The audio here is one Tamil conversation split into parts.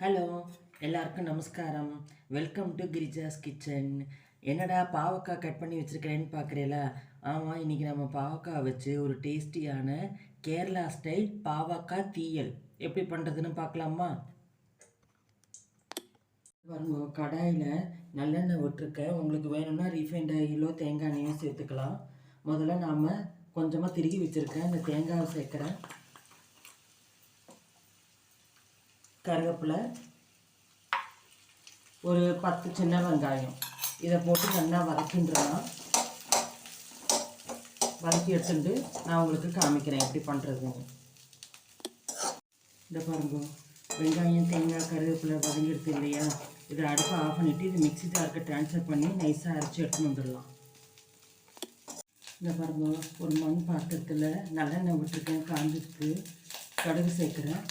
ஹலோ, எல்லாருக்கும் நமஸ்காரம். Welcome to Girija's kitchen. என்னடா பாவக்காய் கட் பண்ணி வச்சுருக்கிறேன்னு பார்க்குறீங்களா? ஆமாம், இன்றைக்கி நம்ம பாவக்காய் வச்சு ஒரு டேஸ்டியான கேரளா ஸ்டைல் பாவக்காய் தீயல் எப்படி பண்ணுறதுன்னு பார்க்கலாமா? பாருங்க, கடாயில் நல்லெண்ணெய் விட்டுருக்கேன். உங்களுக்கு வேணும்னா ரீஃபைண்ட் ஆயிலோ தேங்காய் எண்ணெயோ சேர்த்துக்கலாம். முதல்ல நாம் கொஞ்சமாக திருகி வச்சுருக்கேன். இந்த தேங்காவை சேர்க்குறேன். கருவேப்பிலை, ஒரு 10 சின்ன வெங்காயம் இதை போட்டு நல்லா வதக்கின்றலாம். வதக்கி எடுத்துட்டு நான் உங்களுக்கு காமிக்கிறேன் எப்படி பண்ணுறதுன்னு. இந்த பாருங்க, வெங்காயம் தேங்காய் கருவேப்பிலை வதங்கிடுது இல்லையா? இதை அடுப்பை ஆஃப் பண்ணிவிட்டு இது மிக்ஸி ஜாருக்கு ட்ரான்ஸ்ஃபர் பண்ணி நைஸாக அரைச்சி எடுத்துன்னு வந்துடலாம். இந்த பாருங்க, ஒரு மண் பாத்திரத்தில் நல்லெண்ணெய் விட்டுருக்கேன். காஞ்சிருக்கு. கடுகு சேர்க்குறேன்.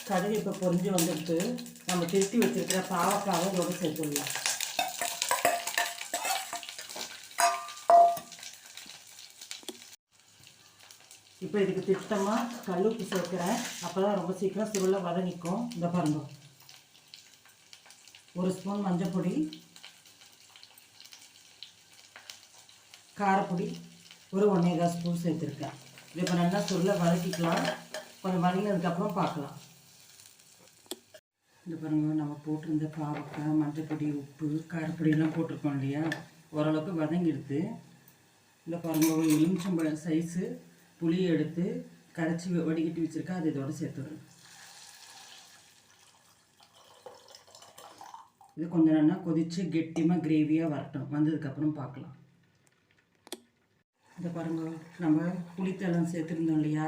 கடுகு இப்போ பொரிஞ்சு வந்துட்டு நம்ம திருத்தி வச்சுருக்கிற பாவக்காவை இதோடு சேர்த்துடலாம். இப்போ இதுக்கு திட்டமாக கல்லுப்பு சேர்க்குறேன். அப்போ தான் ரொம்ப சீக்கிரம் சுருளை வதங்கிக்கும். இந்த பாருங்க, 1 ஸ்பூன் மஞ்சள் பொடி, காரப்பொடி ஒரு 1.25 ஸ்பூன் சேர்த்துருக்கேன். இது இப்போ நல்லா சுருளை வதக்கிக்கலாம். கொஞ்சம் வதங்கினதுக்கப்புறம் பார்க்கலாம். இந்த பாருங்க, நம்ம போட்டிருந்த பாவக்காய், மஞ்சள் பொடி, உப்பு, காரப்பொடியெல்லாம் போட்டிருக்கோம் இல்லையா? ஓரளவுக்கு வதங்கிடுது. இந்த பாருங்க, ஒரு எலுமிச்சம்பழம் சைஸு புளியை எடுத்து கரைச்சி வடிகட்டி வச்சுருக்கேன். அது இதோட சேர்த்துடுறேன். இது கொஞ்சம் நல்லா கொதித்து கெட்டியமாக கிரேவியாக வரட்டும். வந்ததுக்கப்புறம் பார்க்கலாம். இந்த பாருங்க, நம்ம புளித்தெல்லாம் சேர்த்துருந்தோம் இல்லையா?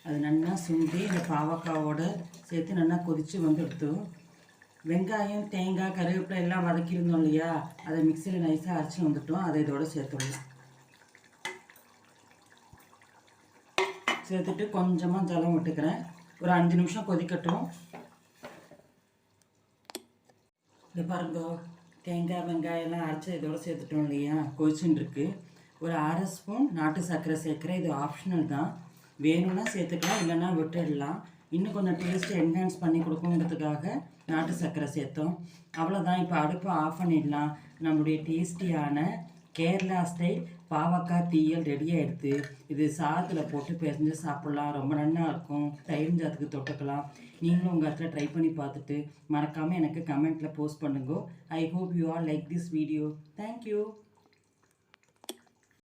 அது நல்லா சுண்டி இந்த பாவக்காவோட சேர்த்து நல்லா கொதித்து வந்துடுத்து. வெங்காயம் தேங்காய் கருவேப்பிலை எல்லாம் வதக்கியிருந்தோம் இல்லையா? அதை மிக்சியில் நைஸாக அரைச்சி வந்துட்டோம். அதை இதோட சேர்த்துடலாம். சேர்த்துட்டு கொஞ்சமாக ஜலம் விட்டுக்கிறேன். ஒரு 5 நிமிஷம் கொதிக்கட்டும். இது பாருங்க, தேங்காய் வெங்காயம்லாம் அரைச்சி இதோட சேர்த்துட்டோம் இல்லையா? கொதிச்சுன்னு இருக்கு. ஒரு 1/2 ஸ்பூன் நாட்டு சர்க்கரை சேர்க்குறேன். இது ஆப்ஷனல் தான். வேணும்னா சேர்த்துக்கலாம், இல்லைன்னா விட்டுடலாம். இன்னும் கொஞ்சம் டேஸ்ட்டு என்ஹான்ஸ் பண்ணி கொடுக்குங்கிறதுக்காக நாட்டு சர்க்கரை சேர்த்தோம். அவ்வளோதான். இப்போ அடுப்பை ஆஃப் பண்ணிடலாம். நம்மளுடைய டேஸ்டியான கேரளா ஸ்டைல் பாவக்காய் தீயல் ரெடி ஆகிடுது. இது சாதத்தில் போட்டு பிசைஞ்சு சாப்பிட்லாம். ரொம்ப நல்லா இருக்கும். தயிர் சாதத்துக்கு தொட்டுக்கலாம். நீங்களும் உங்கள் இடத்துல ட்ரை பண்ணி பார்த்துட்டு மறக்காமல் எனக்கு கமெண்ட்டில் போஸ்ட் பண்ணுங்க. I hope you all like this video. Thank you.